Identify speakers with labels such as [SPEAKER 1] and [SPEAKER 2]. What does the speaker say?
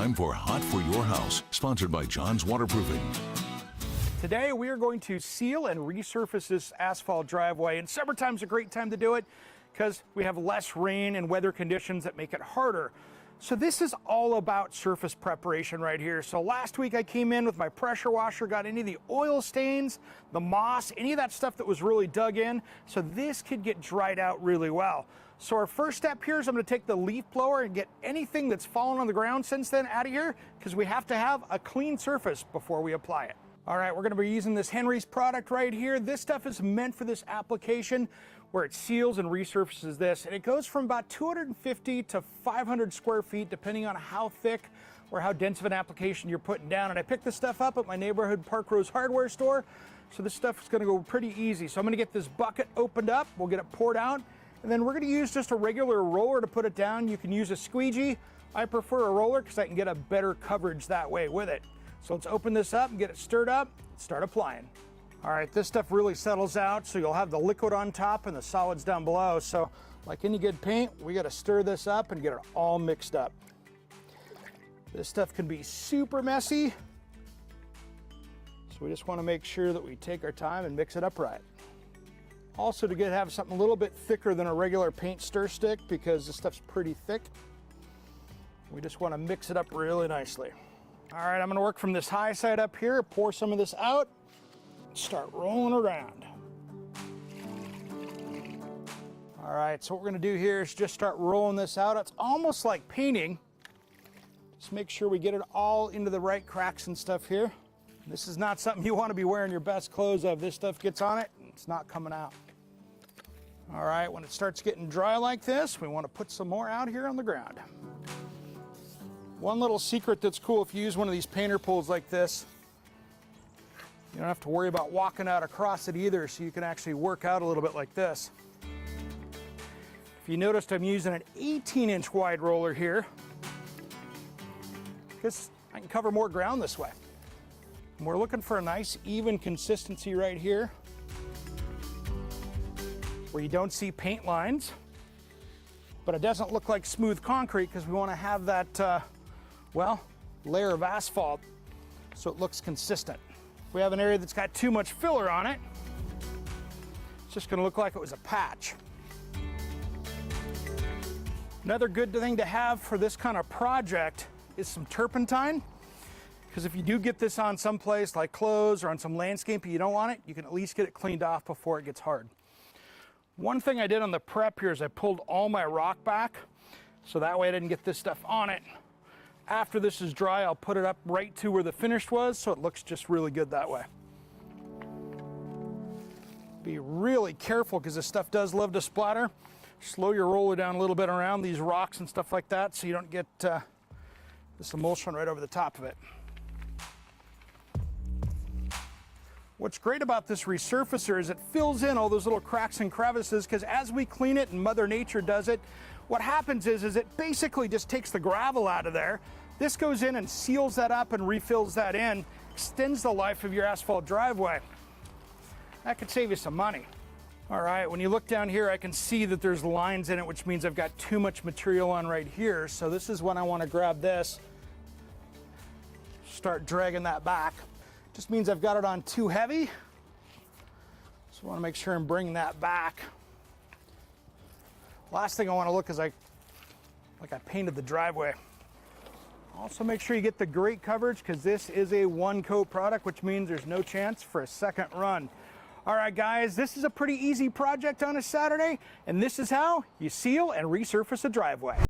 [SPEAKER 1] time for Hot for Your House, sponsored by John's Waterproofing.
[SPEAKER 2] Today we are going to seal and resurface this asphalt driveway, and summertime's a great time to do it because we have less rain and weather conditions that make it harder. So this is all about surface preparation right here. So last week I came in with my pressure washer, got any of the oil stains, the moss, any of that stuff that was really dug in, so this could get dried out really well. So our first step here is I'm going to take the leaf blower and get anything that's fallen on the ground since then out of here, because we have to have a clean surface before we apply it. All right, we're going to be using this Henry's product right here. This stuff is meant for this application where it seals and resurfaces this, and it goes from about 250 to 500 square feet depending on how thick or how dense of an application you're putting down. And I picked this stuff up at my neighborhood Park Rose hardware store, so this stuff is going to go pretty easy. So I'm going to get this bucket opened up, we'll get it poured out, and then we're going to use just a regular roller to put it down. You can use a squeegee. I prefer a roller because I can get a better coverage that way with it. So let's open this up and get it stirred up, start applying. All right, this stuff really settles out, so you'll have the liquid on top and the solids down below. So like any good paint, we got to stir this up and get it all mixed up. This stuff can be super messy, so we just want to make sure that we take our time and mix it up right. Also, to have something a little bit thicker than a regular paint stir stick, because this stuff's pretty thick, we just want to mix it up really nicely. All right, I'm going to work from this high side up here, pour some of this out, start rolling around. All right, so what we're going to do here is just start rolling this out. It's almost like painting. Just make sure we get it all into the right cracks and stuff here. This is not something you want to be wearing your best clothes of. This stuff gets on it, and it's not coming out. All right, when it starts getting dry like this, we want to put some more out here on the ground. One little secret that's cool, if you use one of these painter pools like this, you don't have to worry about walking out across it either, so you can actually work out a little bit like this. If you noticed, I'm using an 18-inch wide roller here because I can cover more ground this way. And we're looking for a nice even consistency right here where you don't see paint lines, but it doesn't look like smooth concrete because we want to have that well, layer of asphalt so it looks consistent. If we have an area that's got too much filler on it, it's just going to look like it was a patch. Another good thing to have for this kind of project is some turpentine, because if you do get this on some place like clothes or on some landscape and you don't want it, you can at least get it cleaned off before it gets hard. One thing I did on the prep here is I pulled all my rock back, so that way I didn't get this stuff on it. After this is dry, I'll put it up right to where the finish was, so it looks just really good that way. Be really careful because this stuff does love to splatter. Slow your roller down a little bit around these rocks and stuff like that so you don't get this emulsion right over the top of it. What's great about this resurfacer is it fills in all those little cracks and crevices, because as we clean it and Mother Nature does it, what happens is it basically just takes the gravel out of there. This goes in and seals that up and refills that in, extends the life of your asphalt driveway. That could save you some money. All right, when you look down here, I can see that there's lines in it, which means I've got too much material on right here. So this is when I want to grab this, start dragging that back. Just means I've got it on too heavy. So I want to make sure I'm bringing that back. Last thing I want to look is like I painted the driveway. Also make sure you get the great coverage, because this is a one coat product, which means there's no chance for a second run. All right, guys, this is a pretty easy project on a Saturday, and this is how you seal and resurface a driveway.